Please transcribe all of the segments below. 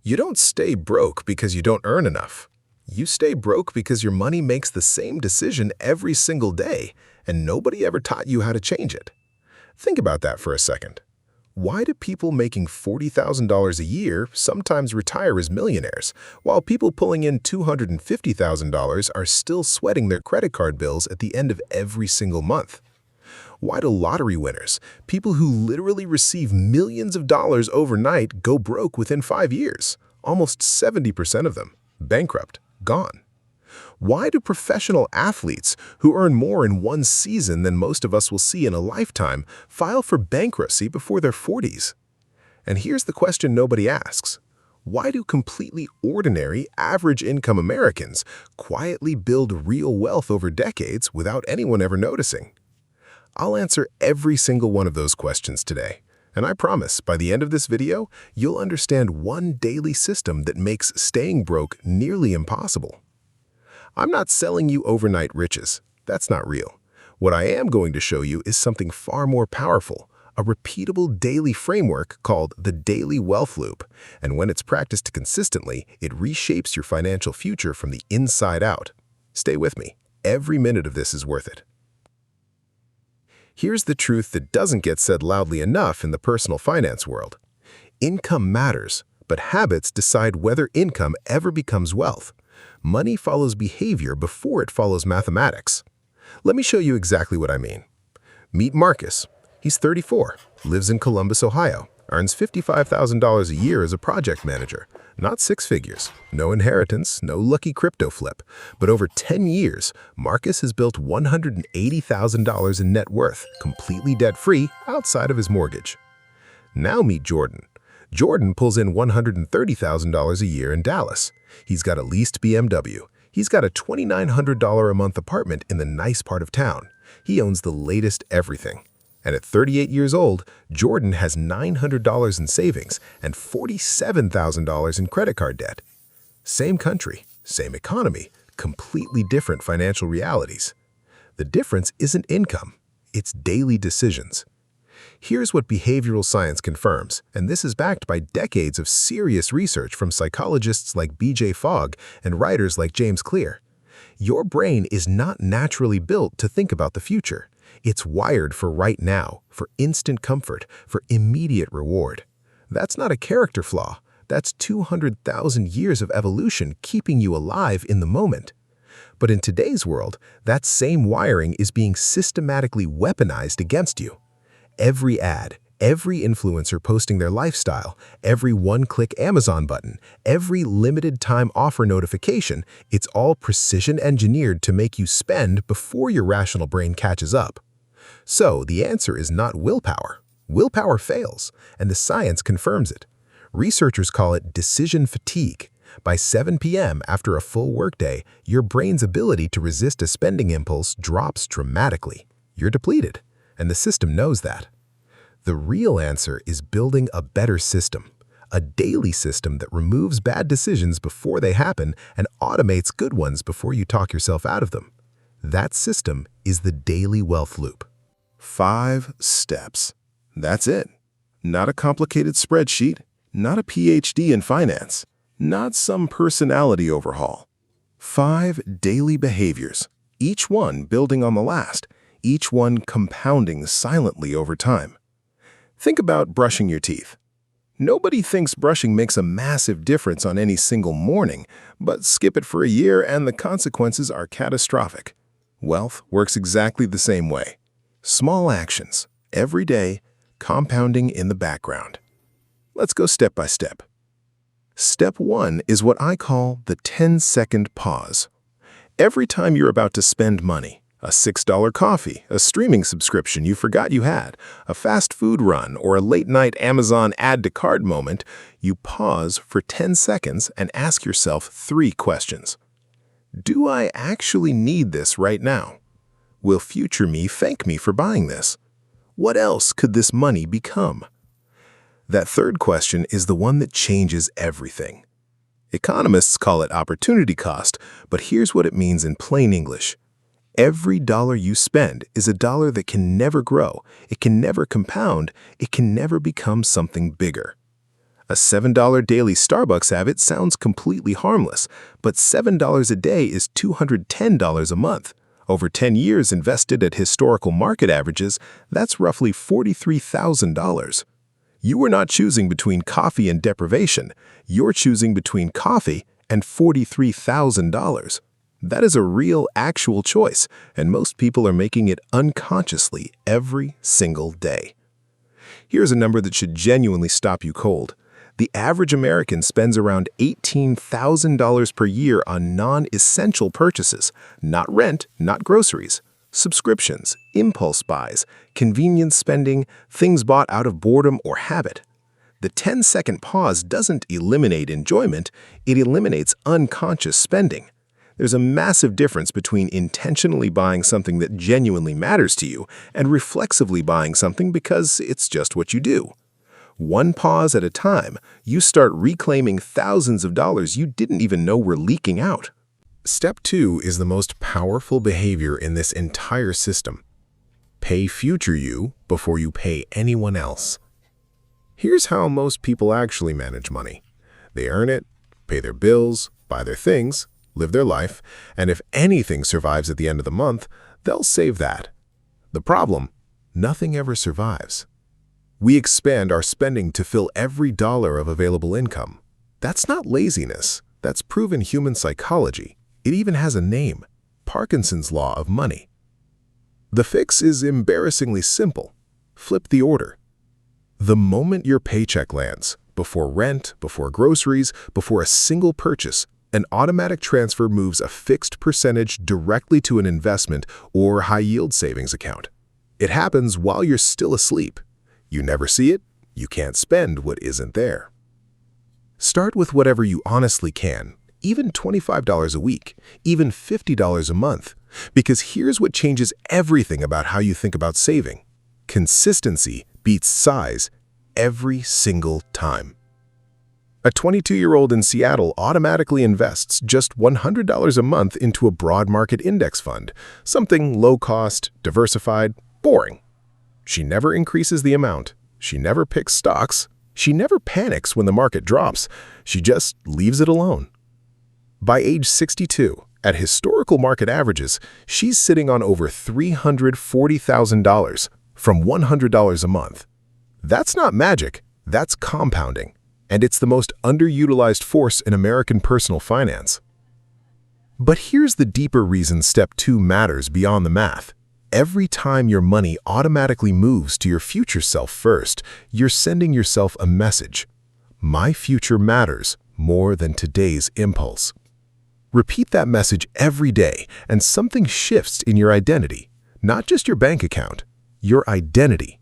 You don't stay broke because you don't earn enough. You stay broke because your money makes the same decision every single day, and nobody ever taught you how to change it. Think about that for a second. Why do people making $40,000 a year sometimes retire as millionaires, while people pulling in $250,000 are still sweating their credit card bills at the end of every single month? Why do lottery winners, people who literally receive millions of dollars overnight, go broke within 5 years? Almost 70% of them. Bankrupt. Gone. Why do professional athletes, who earn more in one season than most of us will see in a lifetime, file for bankruptcy before their 40s? And here's the question nobody asks. Why do completely ordinary, average-income Americans quietly build real wealth over decades without anyone ever noticing? I'll answer every single one of those questions today, and I promise by the end of this video, you'll understand one daily system that makes staying broke nearly impossible. I'm not selling you overnight riches. That's not real. What I am going to show you is something far more powerful, a repeatable daily framework called the Daily Wealth Loop, and when it's practiced consistently, it reshapes your financial future from the inside out. Stay with me. Every minute of this is worth it. Here's the truth that doesn't get said loudly enough in the personal finance world. Income matters, but habits decide whether income ever becomes wealth. Money follows behavior before it follows mathematics. Let me show you exactly what I mean. Meet Marcus. He's 34, lives in Columbus, Ohio, earns $55,000 a year as a project manager. Not six figures, no inheritance, no lucky crypto flip. But over 10 years, Marcus has built $180,000 in net worth, completely debt-free outside of his mortgage. Now meet Jordan. Jordan pulls in $130,000 a year in Dallas. He's got a leased BMW. He's got a $2,900 a month apartment in the nice part of town. He owns the latest everything. And at 38 years old, Jordan has $900 in savings and $47,000 in credit card debt. Same country, same economy, completely different financial realities. The difference isn't income, it's daily decisions. Here's what behavioral science confirms, and this is backed by decades of serious research from psychologists like B.J. Fogg and writers like James Clear. Your brain is not naturally built to think about the future. It's wired for right now, for instant comfort, for immediate reward. That's not a character flaw. That's 200,000 years of evolution keeping you alive in the moment. But in today's world, that same wiring is being systematically weaponized against you. Every ad, every influencer posting their lifestyle, every one-click Amazon button, every limited-time offer notification, it's all precision engineered to make you spend before your rational brain catches up. So the answer is not willpower. Willpower fails, and the science confirms it. Researchers call it decision fatigue. By 7 p.m. after a full workday, your brain's ability to resist a spending impulse drops dramatically. You're depleted, and the system knows that. The real answer is building a better system, a daily system that removes bad decisions before they happen and automates good ones before you talk yourself out of them. That system is the Daily Wealth Loop. 5 steps. That's it. Not a complicated spreadsheet, not a PhD in finance, not some personality overhaul. 5 daily behaviors, each one building on the last, each one compounding silently over time. Think about brushing your teeth. Nobody thinks brushing makes a massive difference on any single morning, but skip it for a year and the consequences are catastrophic. Wealth works exactly the same way. Small actions, every day, compounding in the background. Let's go step by step. Step 1 is what I call the 10-second pause. Every time you're about to spend money, a $6 coffee, a streaming subscription you forgot you had, a fast food run, or a late-night Amazon add-to-cart moment, you pause for 10 seconds and ask yourself 3 questions. Do I actually need this right now? Will future me thank me for buying this? What else could this money become? That third question is the one that changes everything. Economists call it opportunity cost, but here's what it means in plain English. Every dollar you spend is a dollar that can never grow, it can never compound, it can never become something bigger. A $7 daily Starbucks habit sounds completely harmless, but $7 a day is $210 a month. Over 10 years invested at historical market averages, that's roughly $43,000. You are not choosing between coffee and deprivation. You're choosing between coffee and $43,000. That is a real, actual choice, and most people are making it unconsciously every single day. Here's a number that should genuinely stop you cold. The average American spends around $18,000 per year on non-essential purchases, not rent, not groceries, subscriptions, impulse buys, convenience spending, things bought out of boredom or habit. The 10-second pause doesn't eliminate enjoyment, it eliminates unconscious spending. There's a massive difference between intentionally buying something that genuinely matters to you and reflexively buying something because it's just what you do. One pause at a time, you start reclaiming thousands of dollars you didn't even know were leaking out. Step 2 is the most powerful behavior in this entire system. Pay future you before you pay anyone else. Here's how most people actually manage money. They earn it, pay their bills, buy their things, live their life, and if anything survives at the end of the month, they'll save that. The problem, nothing ever survives. We expand our spending to fill every dollar of available income. That's not laziness. That's proven human psychology. It even has a name, Parkinson's law of money. The fix is embarrassingly simple. Flip the order. The moment your paycheck lands, before rent, before groceries, before a single purchase, an automatic transfer moves a fixed percentage directly to an investment or high-yield savings account. It happens while you're still asleep. You never see it, you can't spend what isn't there. Start with whatever you honestly can, even $25 a week, even $50 a month, because here's what changes everything about how you think about saving. Consistency beats size every single time. A 22-year-old in Seattle automatically invests just $100 a month into a broad market index fund, something low-cost, diversified, boring. She never increases the amount. She never picks stocks. She never panics when the market drops. She just leaves it alone. By age 62, at historical market averages, she's sitting on over $340,000 from $100 a month. That's not magic. That's compounding. And it's the most underutilized force in American personal finance. But here's the deeper reason Step 2 matters beyond the math. Every time your money automatically moves to your future self first, you're sending yourself a message. My future matters more than today's impulse. Repeat that message every day, and something shifts in your identity. Not just your bank account, your identity.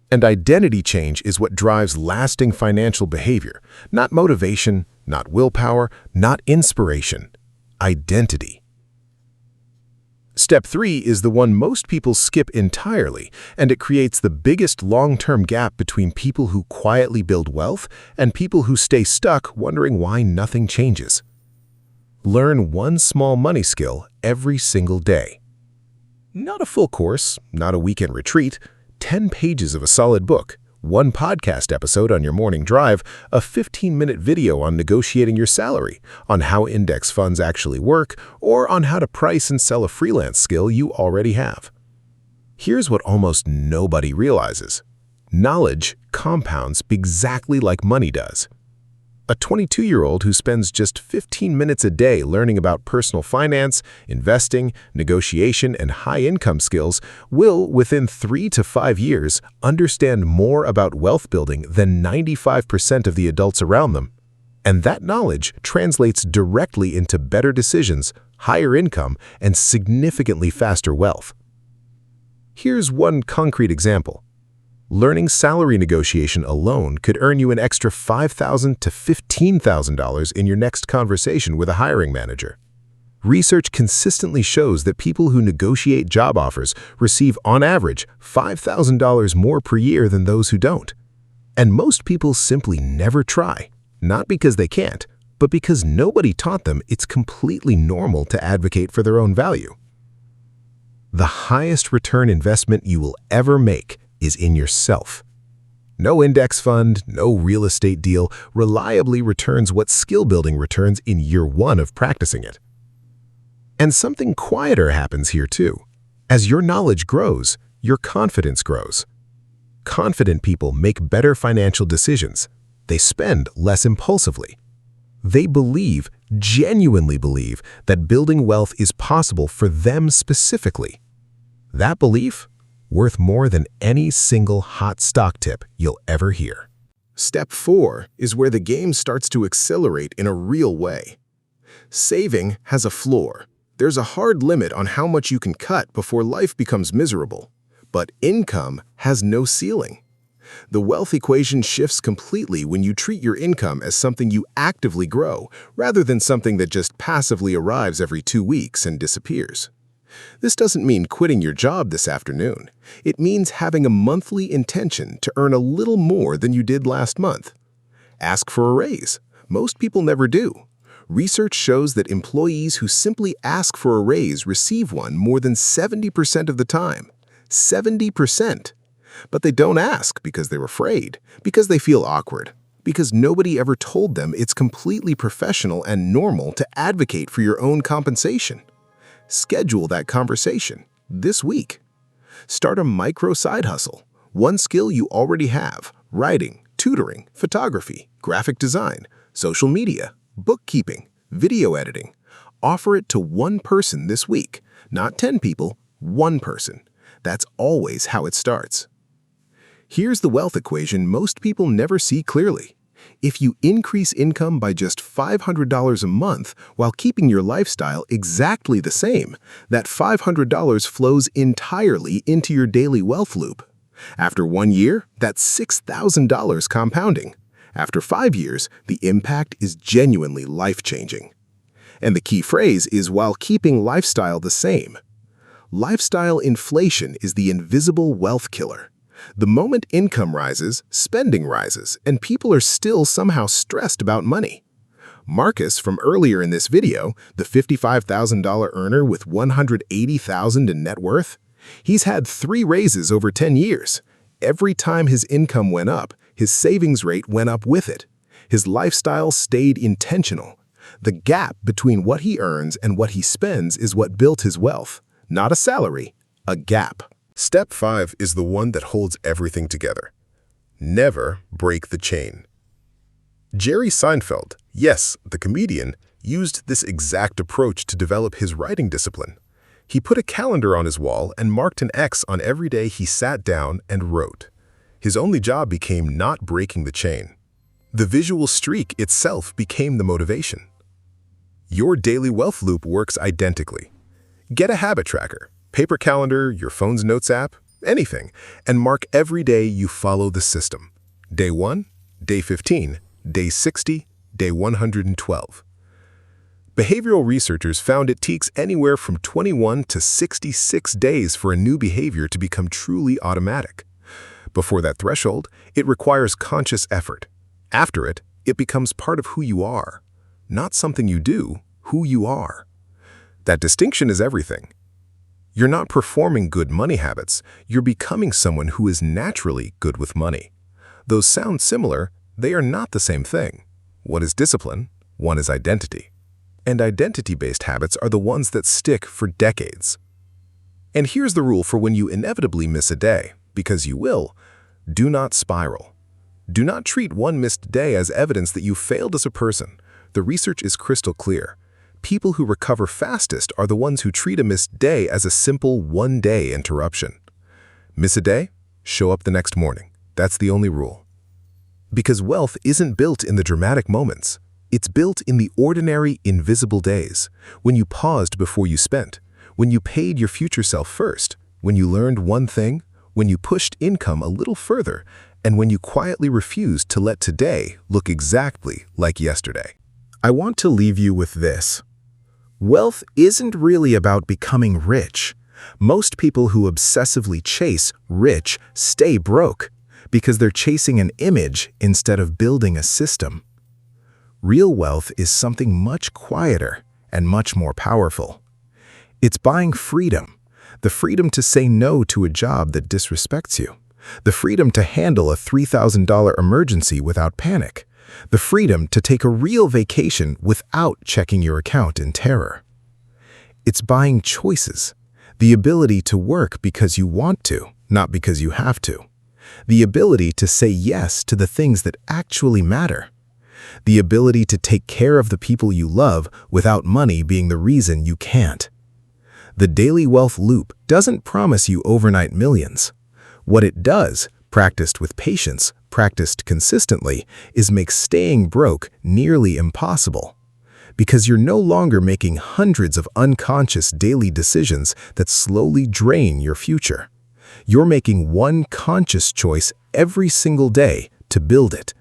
And identity change is what drives lasting financial behavior, not motivation, not willpower, not inspiration. Identity. Step 3 is the one most people skip entirely, and it creates the biggest long-term gap between people who quietly build wealth and people who stay stuck wondering why nothing changes. Learn one small money skill every single day. Not a full course, not a weekend retreat, 10 pages of a solid book, one podcast episode on your morning drive, a 15-minute video on negotiating your salary, on how index funds actually work, or on how to price and sell a freelance skill you already have. Here's what almost nobody realizes. Knowledge compounds exactly like money does. A 22-year-old who spends just 15 minutes a day learning about personal finance, investing, negotiation, and high-income skills will, within 3 to 5 years, understand more about wealth building than 95% of the adults around them. And that knowledge translates directly into better decisions, higher income, and significantly faster wealth. Here's one concrete example. Learning salary negotiation alone could earn you an extra $5,000 to $15,000 in your next conversation with a hiring manager. Research consistently shows that people who negotiate job offers receive, on average, $5,000 more per year than those who don't. And most people simply never try, not because they can't, but because nobody taught them it's completely normal to advocate for their own value. The highest return investment you will ever make is in yourself. No index fund, no real estate deal reliably returns what skill building returns in year one of practicing it. And something quieter happens here too. As your knowledge grows, your confidence grows. Confident people make better financial decisions. They spend less impulsively. They believe, genuinely believe, that building wealth is possible for them specifically. That belief, worth more than any single hot stock tip you'll ever hear. Step 4 is where the game starts to accelerate in a real way. Saving has a floor. There's a hard limit on how much you can cut before life becomes miserable. But income has no ceiling. The wealth equation shifts completely when you treat your income as something you actively grow, rather than something that just passively arrives every 2 weeks and disappears. This doesn't mean quitting your job this afternoon. It means having a monthly intention to earn a little more than you did last month. Ask for a raise. Most people never do. Research shows that employees who simply ask for a raise receive one more than 70% of the time. 70%. But they don't ask because they're afraid, because they feel awkward, because nobody ever told them it's completely professional and normal to advocate for your own compensation. Schedule that conversation this week. Start a micro side hustle, one skill you already have: writing, tutoring, photography, graphic design, social media, bookkeeping, video editing. Offer it to one person this week, not 10 people, one person. That's always how it starts. Here's the wealth equation most people never see clearly. If you increase income by just $500 a month while keeping your lifestyle exactly the same, that $500 flows entirely into your daily wealth loop. After 1 year, that's $6,000 compounding. After 5 years, the impact is genuinely life-changing. And the key phrase is while keeping lifestyle the same. Lifestyle inflation is the invisible wealth killer. The moment income rises, spending rises, and people are still somehow stressed about money. Marcus from earlier in this video, the $55,000 earner with $180,000 in net worth, he's had 3 raises over 10 years. Every time his income went up, his savings rate went up with it. His lifestyle stayed intentional. The gap between what he earns and what he spends is what built his wealth. Not a salary, a gap. Step 5 is the one that holds everything together. Never break the chain. Jerry Seinfeld, yes, the comedian, used this exact approach to develop his writing discipline. He put a calendar on his wall and marked an X on every day he sat down and wrote. His only job became not breaking the chain. The visual streak itself became the motivation. Your daily wealth loop works identically. Get a habit tracker. Paper calendar, your phone's notes app, anything, and mark every day you follow the system. Day 1, day 15, day 60, day 112. Behavioral researchers found it takes anywhere from 21 to 66 days for a new behavior to become truly automatic. Before that threshold, it requires conscious effort. After it, it becomes part of who you are. Not something you do, who you are. That distinction is everything. You're not performing good money habits, you're becoming someone who is naturally good with money. Those sound similar, they are not the same thing. One is discipline, one is identity. And identity-based habits are the ones that stick for decades. And here's the rule for when you inevitably miss a day, because you will: do not spiral. Do not treat one missed day as evidence that you failed as a person. The research is crystal clear. People who recover fastest are the ones who treat a missed day as a simple one-day interruption. Miss a day? Show up the next morning. That's the only rule. Because wealth isn't built in the dramatic moments. It's built in the ordinary, invisible days, when you paused before you spent, when you paid your future self first, when you learned one thing, when you pushed income a little further, and when you quietly refused to let today look exactly like yesterday. I want to leave you with this. Wealth isn't really about becoming rich. Most people who obsessively chase rich stay broke because they're chasing an image instead of building a system. Real wealth is something much quieter and much more powerful. It's buying freedom, the freedom to say no to a job that disrespects you, the freedom to handle a $3,000 emergency without panic, the freedom to take a real vacation without checking your account in terror. It's buying choices, the ability to work because you want to, not because you have to, the ability to say yes to the things that actually matter, the ability to take care of the people you love without money being the reason you can't. The daily wealth loop doesn't promise you overnight millions. What it does, practiced with patience, practiced consistently, is make staying broke nearly impossible. Because you're no longer making hundreds of unconscious daily decisions that slowly drain your future. You're making one conscious choice every single day to build it.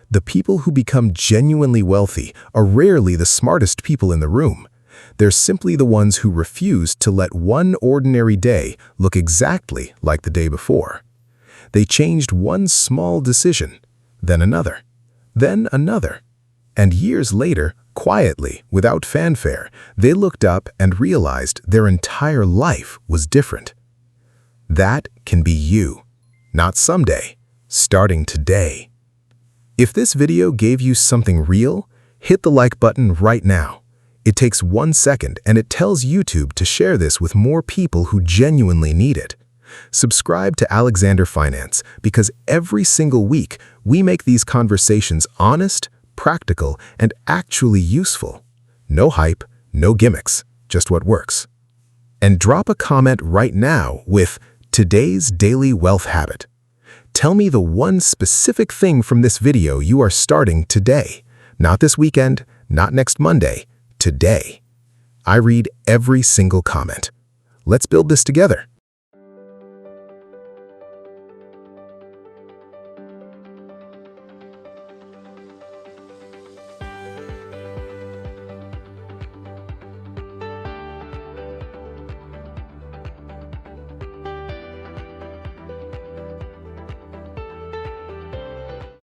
The people who become genuinely wealthy are rarely the smartest people in the room. They're simply the ones who refuse to let one ordinary day look exactly like the day before. They changed one small decision, then another, and years later, quietly, without fanfare, they looked up and realized their entire life was different. That can be you, not someday, starting today. If this video gave you something real, hit the like button right now. It takes 1 second and it tells YouTube to share this with more people who genuinely need it. Subscribe to Alexander Finance because every single week we make these conversations honest, practical, and actually useful. No hype, no gimmicks, just what works. And drop a comment right now with today's daily wealth habit. Tell me the one specific thing from this video you are starting today. Not this weekend, not next Monday, today. I read every single comment. Let's build this together.